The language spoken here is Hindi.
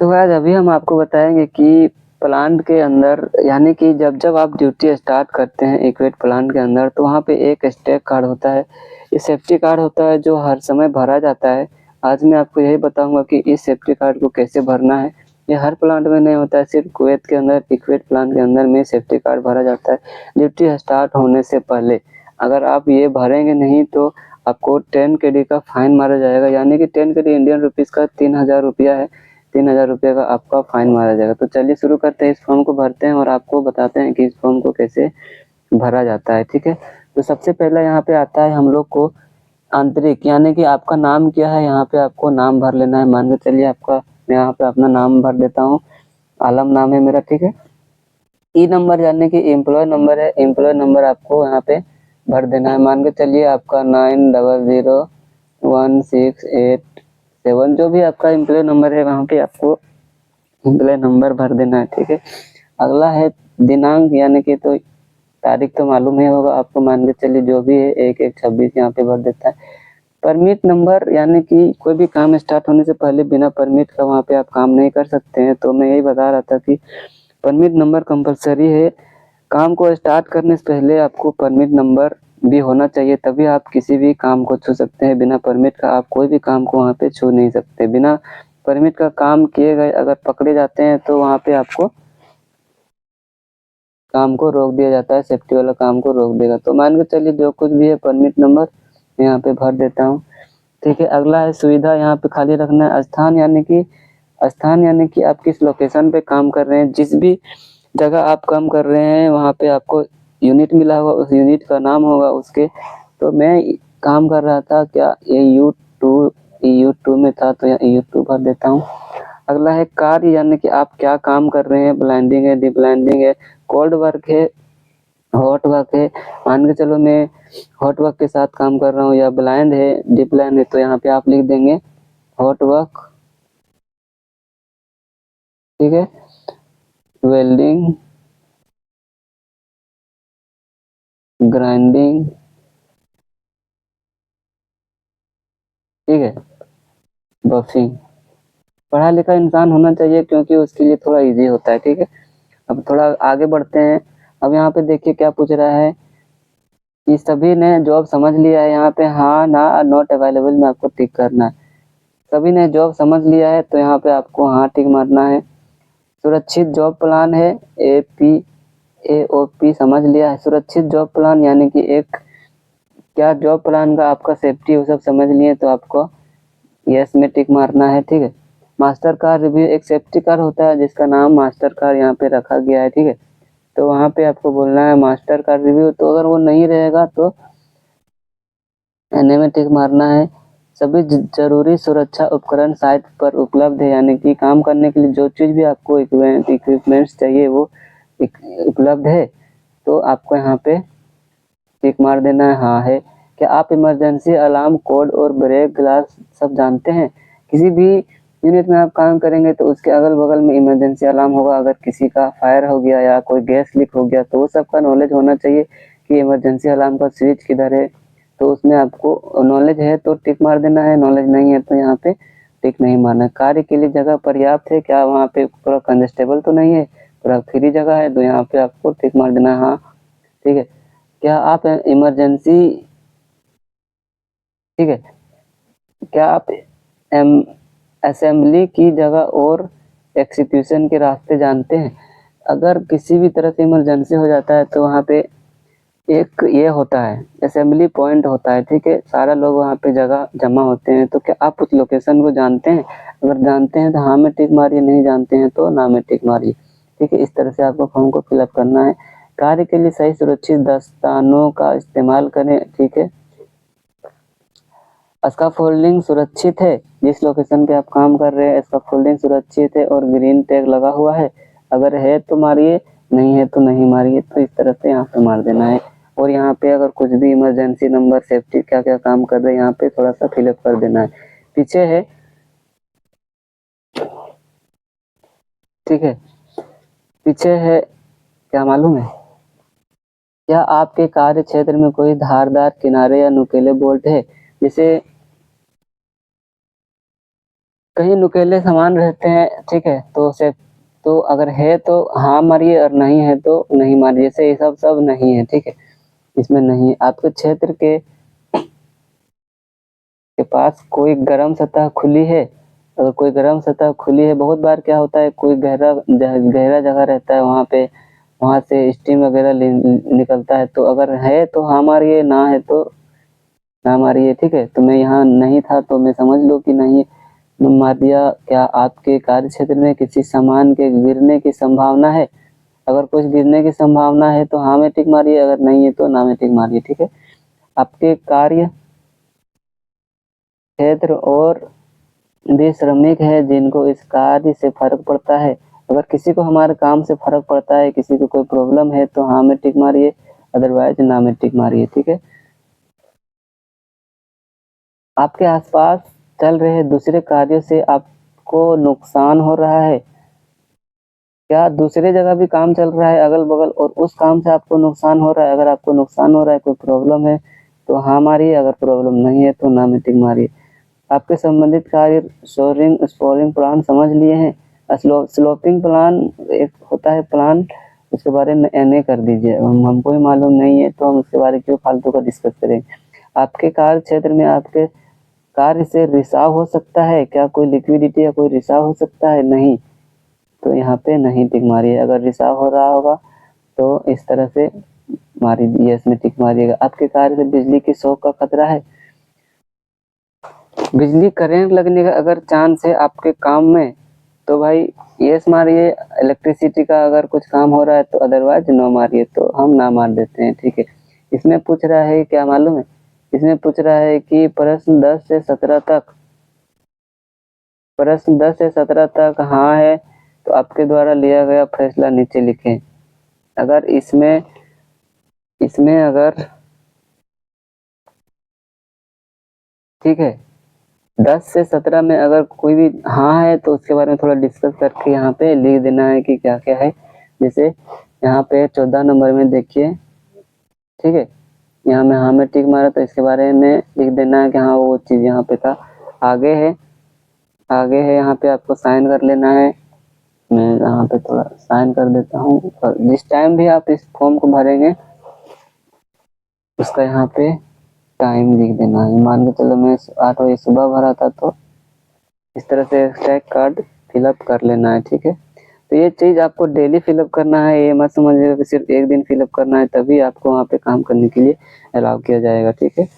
तो गाइस अभी हम आपको बताएंगे कि प्लांट के अंदर यानी कि जब आप ड्यूटी स्टार्ट करते हैं एक्वेट प्लांट के अंदर, तो वहाँ पे एक स्टेक कार्ड होता है। ये सेफ्टी कार्ड होता है जो हर समय भरा जाता है। आज मैं आपको यही बताऊंगा कि इस सेफ्टी कार्ड को कैसे भरना है। ये हर प्लांट में नहीं होता है, सिर्फ कुवैत के अंदर एक्वेट प्लांट के अंदर में सेफ्टी कार्ड भरा जाता है ड्यूटी स्टार्ट होने से पहले। अगर आप ये भरेंगे नहीं तो आपको 10 KD का फाइन मारा जाएगा, यानी कि 10 KD इंडियन रुपीज़ का 3000 रुपया है। 3000 रुपये का आपका फाइन मारा जाएगा। तो चलिए शुरू करते हैं, इस फॉर्म को भरते हैं और आपको बताते हैं कि इस फॉर्म को कैसे भरा जाता है। ठीक है, तो सबसे पहले यहाँ पे आता है हम लोग को आंतरिक, यानी कि आपका नाम क्या है। यहाँ पे आपको नाम भर लेना है। मान के चलिए आपका, मैं यहाँ पे अपना नाम भर देता हूँ, आलम नाम है मेरा। ठीक है, ई नंबर यानी कि एम्प्लॉय नंबर है, एम्प्लॉय नंबर आपको यहाँ पे भर देना है। मान के चलिए आपका 900168 जो भी आपका एम्प्लॉय नंबर है वहाँ पे आपको एम्प्लॉय नंबर भर देना है। ठीक है, अगला है दिनांक, यानी कि तो तारीख तो मालूम ही होगा आपको। मान के चलिए जो भी है 1/1/26 यहाँ पे भर देता है। परमिट नंबर, यानी कि कोई भी काम स्टार्ट होने से पहले बिना परमिट का वहाँ पे आप काम नहीं कर सकते हैं। तो मैं यही बता रहा था कि परमिट नंबर कंपलसरी है। काम को स्टार्ट करने से पहले आपको परमिट नंबर भी होना चाहिए, तभी आप किसी भी काम को छू सकते हैं। बिना परमिट का आप कोई भी काम को वहाँ पे छू नहीं सकते। बिना परमिट का काम किए गए अगर पकड़े जाते हैं तो वहाँ पे आपको काम को रोक दिया जाता है, सेफ्टी वाला काम को रोक देगा। तो मान के चलिए जो कुछ भी है परमिट नंबर यहाँ पे भर देता हूँ। ठीक है, अगला है सुविधा, यहाँ पे खाली रखना है। स्थान यानी कि आप किस लोकेशन पे काम कर रहे हैं, जिस भी जगह आप काम कर रहे हैं वहाँ पे आपको यूनिट मिला होगा, उस यूनिट का नाम होगा उसके। तो मैं काम कर रहा था क्या EU2 में था, तो यहाँ EU2 भर देता हूँ। अगला है कार्य, यानी कि आप क्या काम कर रहे हैं, ब्लाइंडिंग है, डिब्लाइंडिंग है, कोल्ड वर्क है, हॉट वर्क है। मान के चलो मैं हॉट वर्क के साथ काम कर रहा हूँ, या ब्लाइंड है, डीप ब्लाइंड है, तो यहाँ पे आप लिख देंगे हॉट वर्क। ठीक है, वेल्डिंग, ग्राइंडिंग, ठीक है, बफिंग। पढ़ा लिखा इंसान होना चाहिए क्योंकि उसके लिए थोड़ा इजी होता है। ठीक है, अब थोड़ा आगे बढ़ते हैं। अब यहाँ पे देखिए क्या पूछ रहा है कि सभी ने जॉब समझ लिया है। यहाँ पे हाँ, ना, नॉट अवेलेबल में आपको टिक करना है। सभी ने जॉब समझ लिया है तो यहाँ पे आपको हाँ टिक मारना है। सुरक्षित जॉब प्लान है, AOP समझ लिया है। सुरक्षित जॉब प्लान यानी कि एक क्या जॉब प्लान का आपका सेफ्टी वो सब समझ लिए तो आपको यस में टिक मारना है। ठीक है, मास्टर कार रिव्यू, एक सेफ्टी कार होता है जिसका नाम मास्टर कार यहाँ पे रखा गया है। ठीक है, तो वहाँ पे आपको बोलना है मास्टर कार रिव्यू। तो अगर वो नहीं रहेगा तो एनए में टिक मारना है। सभी जरूरी सुरक्षा उपकरण साइट पर उपलब्ध है, यानी कि काम करने के लिए जो चीज़ भी आपको इक्विपमेंट्स चाहिए वो उपलब्ध है, तो आपको यहाँ पे टिक मार देना है हाँ है। क्या आप इमरजेंसी अलार्म कोड और ब्रेक ग्लास सब जानते हैं? किसी भी यूनिट में आप काम करेंगे तो उसके अगल बगल में इमरजेंसी अलार्म होगा। अगर किसी का फायर हो गया या कोई गैस लीक हो गया तो वो सबका नॉलेज होना चाहिए कि इमरजेंसी अलार्म का स्विच किधर है। तो उसमें आपको नॉलेज है तो टिक मार देना है, नॉलेज नहीं है तो यहाँ पे टिक नहीं मारना है। कार्य के लिए जगह पर्याप्त है, क्या वहाँ पे पूरा कंजेस्टेबल तो नहीं है, पूरा फ्री जगह है, तो यहाँ पे आपको टिक मार देना है हाँ। ठीक है, क्या आप इमरजेंसी, ठीक है, क्या आप असेंबली की जगह और एग्जीक्यूशन के रास्ते जानते हैं? अगर किसी भी तरह से इमरजेंसी हो जाता है तो वहाँ पे एक ये होता है, असेंबली पॉइंट होता है। ठीक है, सारा लोग वहाँ पे जगह जमा होते हैं। तो क्या आप उस लोकेशन को जानते हैं? अगर जानते हैं तो हाँ में टिक मारिए, नहीं जानते हैं तो ना में टिक मारिए। ठीक है, इस तरह से आपको फॉर्म को फिलअप करना है। कार्य के लिए सही सुरक्षित दस्तानों का इस्तेमाल करें। ठीक है, इसका फोल्डिंग सुरक्षित है, जिस लोकेशन पे आप काम कर रहे हैं इसका फोल्डिंग सुरक्षित है और ग्रीन टैग लगा हुआ है। अगर है तो मारिए, नहीं है तो नहीं मारिए। तो इस तरह से यहाँ पे मार देना है। और यहाँ पे अगर कुछ भी इमरजेंसी नंबर, सेफ्टी क्या क्या काम कर रहे हैं यहाँ पे थोड़ा सा फिलअप कर देना है। पीछे है, ठीक है, पीछे है क्या मालूम है? क्या आपके कार्य क्षेत्र में कोई धारदार किनारे या नुकीले बोल्ट है? जैसे कहीं नुकीले सामान रहते हैं, ठीक है, तो अगर है तो हाँ मारिए और नहीं है तो नहीं मारिए। जैसे ये सब नहीं है, ठीक है, इसमें नहीं। आपके क्षेत्र के पास कोई गर्म सतह खुली है, अगर कोई गर्म सतह खुली है, बहुत बार क्या होता है कोई गहरा जगह रहता है, वहाँ से स्टीम वगैरह निकलता है, तो अगर है तो हाँ मारिए, ना है तो ना मारिए, ठीक है। तो मैं यहाँ नहीं था तो मैं समझ लो कि नहीं मार दिया। क्या आपके कार्य क्षेत्र में किसी सामान के गिरने की संभावना है? अगर कुछ गिरने की संभावना है तो हाँ में टिक मारिए, अगर नहीं है तो ना में टिक मारिए, ठीक है। आपके कार्य क्षेत्र और भी श्रमिक है जिनको इस कार्य से फर्क पड़ता है। अगर किसी को हमारे काम से फर्क पड़ता है, किसी को कोई प्रॉब्लम है तो हाँ में टिक मारिए, अदरवाइज ना में टिक मारिए, ठीक है। आपके आसपास चल रहे दूसरे कार्यों से आपको नुकसान हो रहा है? क्या दूसरे जगह भी काम चल रहा है अगल बगल और उस काम से आपको नुकसान हो रहा है? अगर आपको नुकसान हो रहा है, कोई प्रॉब्लम है तो हाँ मारिए, अगर प्रॉब्लम नहीं है तो ना में टिक मारिए। आपके संबंधित कार्य स्लोपिंग प्लान समझ लिए हैं? स्लोपिंग प्लान एक होता है प्लान, उसके बारे में एनए कर दीजिए। हमको ही मालूम नहीं है तो हम उसके बारे में क्यों फालतू का डिस्कस करेंगे। आपके कार्य क्षेत्र में आपके कार्य से रिसाव हो सकता है? क्या कोई लिक्विडिटी या कोई रिसाव हो सकता है? नहीं, तो यहाँ पे नहीं टिक मारिए। अगर रिसाव हो रहा होगा तो इस तरह से मारिए, यस में टिक मारिएगा। आपके कार्य से बिजली की शॉक का खतरा है? बिजली करंट लगने का अगर चांस है आपके काम में तो भाई यस मारिए। इलेक्ट्रिसिटी का अगर कुछ काम हो रहा है तो अदरवाइज नो मारिए, तो हम ना मार देते हैं, ठीक है। इसमें पूछ रहा है क्या मालूम है? इसमें पूछ रहा है कि प्रश्न 10 से 17 तक, प्रश्न 10 से 17 तक हाँ है तो आपके द्वारा लिया गया फैसला नीचे लिखें। अगर इसमें अगर ठीक है 10 से 17 में अगर कोई भी हाँ है तो उसके बारे में थोड़ा डिस्कस करके यहाँ पे लिख देना है कि क्या क्या है। जैसे यहाँ पे 14 नंबर में देखिए, ठीक है, यहाँ में हाँ में टिक मारा तो इसके बारे में लिख देना है कि हाँ वो चीज़ यहाँ पे था। आगे है यहाँ पे आपको साइन कर लेना है। मैं यहाँ पे थोड़ा साइन कर देता हूँ। और जिस टाइम भी आप इस फॉर्म को भरेंगे उसका यहाँ पे टाइम लिख देना है। मान के चलो मैं 8 बजे सुबह भरा था तो इस तरह से स्टैक कार्ड फिलअप कर लेना है, ठीक है। तो ये चीज आपको डेली फिलअप करना है, ये मत समझिएगा कि सिर्फ एक दिन फिलअप करना है तभी आपको वहाँ पे काम करने के लिए अलाउ किया जाएगा, ठीक है।